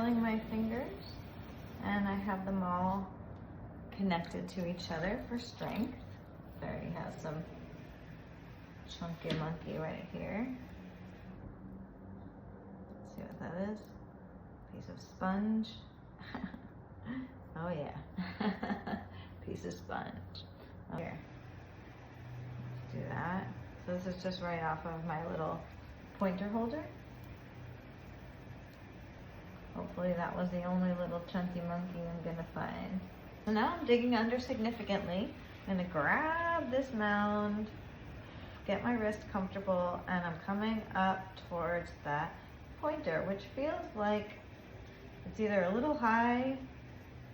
feeling my fingers, and I have them all connected to each other for strength. It already has some chunky monkey right here. Let's see what that is. Piece of sponge. Oh yeah. Piece of sponge. Here. Let's do that. So this is just right off of my little pointer holder. Hopefully that was the only little chunky monkey I'm gonna find. So now I'm digging under significantly. I'm gonna grab this mound, get my wrist comfortable, and I'm coming up towards that pointer, which feels like it's either a little high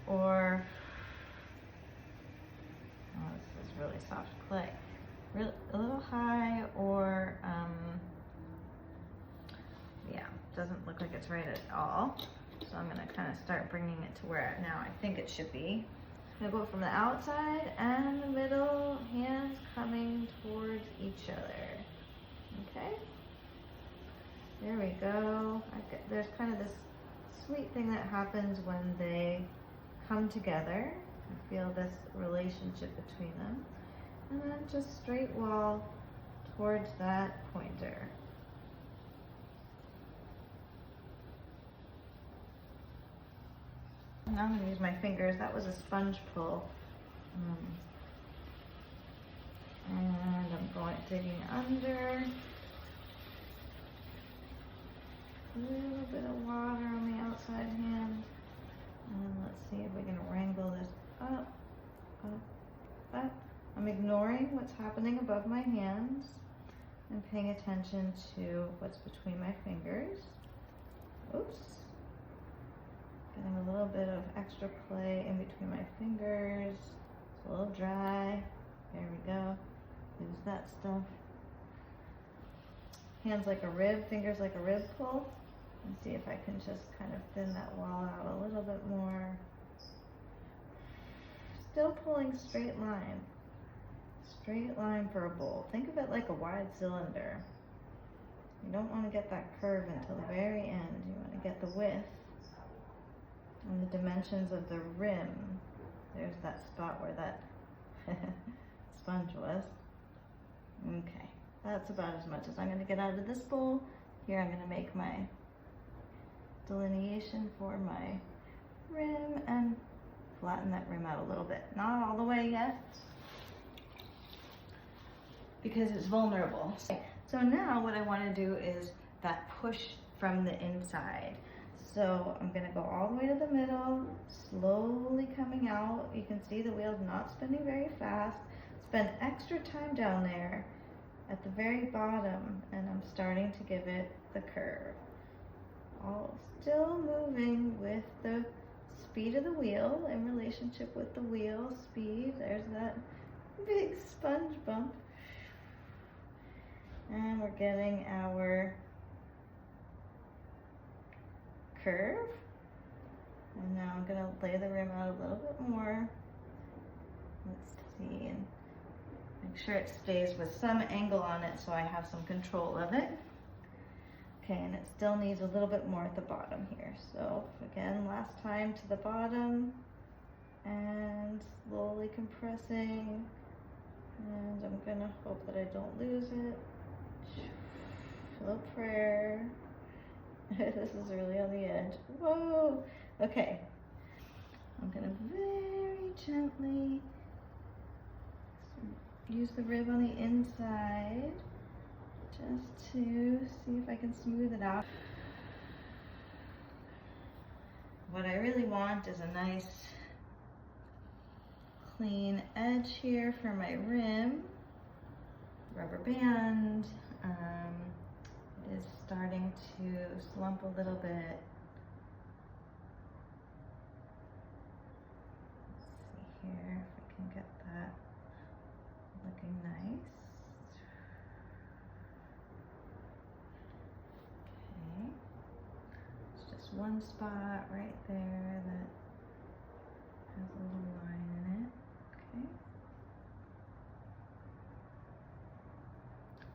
or, oh, this is really soft clay. A little high or, yeah, doesn't look like it's right at all. So I'm gonna kind of start bringing it to where now I think it should be. I'm gonna go from the outside and the middle, hands coming towards each other. Okay, there we go. There's kind of this sweet thing that happens when they come together. I feel this relationship between them. And then just straight wall towards that pointer. Now I'm going to use my fingers. That was a sponge pull. And I'm digging under. A little bit of water on the outside hand. And let's see if we can wrangle this up, up, up. I'm ignoring what's happening above my hands and paying attention to what's between my fingers. Oops. Getting a little bit of extra clay in between my fingers. It's a little dry. There we go. Use that stuff. Hands like a rib, fingers like a rib pull. And see if I can just kind of thin that wall out a little bit more. Still pulling straight line. Straight line for a bowl. Think of it like a wide cylinder. You don't want to get that curve until the very end. You want to get the width and the dimensions of the rim. There's that spot where that sponge was. Okay, that's about as much as I'm going to get out of this bowl. Here I'm going to make my delineation for my rim and flatten that rim out a little bit. Not all the way yet, because it's vulnerable. So now what I want to do is that push from the inside. So I'm going to go all the way to the middle, slowly coming out. You can see the wheel's not spinning very fast. Spend extra time down there at the very bottom, and I'm starting to give it the curve. All still moving with the speed of the wheel in relationship with the wheel speed. There's that big sponge bump. And we're getting our curve. And now I'm gonna lay the rim out a little bit more. Let's see, and make sure it stays with some angle on it so I have some control of it. Okay, and it still needs a little bit more at the bottom here. So again, last time to the bottom and slowly compressing. And I'm gonna hope that I don't lose it. Little prayer. This is really on the edge. Whoa! Okay. I'm gonna very gently use the rib on the inside just to see if I can smooth it out. What I really want is a nice clean edge here for my rim. Rubber band. It is starting to slump a little bit. Let's see here if I can get that looking nice. Okay. It's just one spot right there that has a little line in it.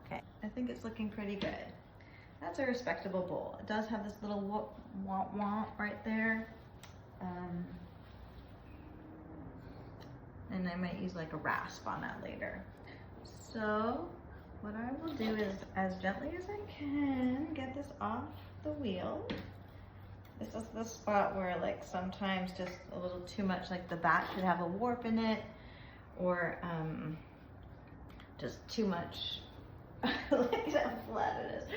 Okay. Okay, I think it's looking pretty good. that's a respectable bowl. It does have this little womp right there. And I might use like a rasp on that later. So what I will do is, as gently as I can, get this off the wheel. This is the spot where like sometimes just a little too much, like the back could have a warp in it, or just too much. Look at how flat it is.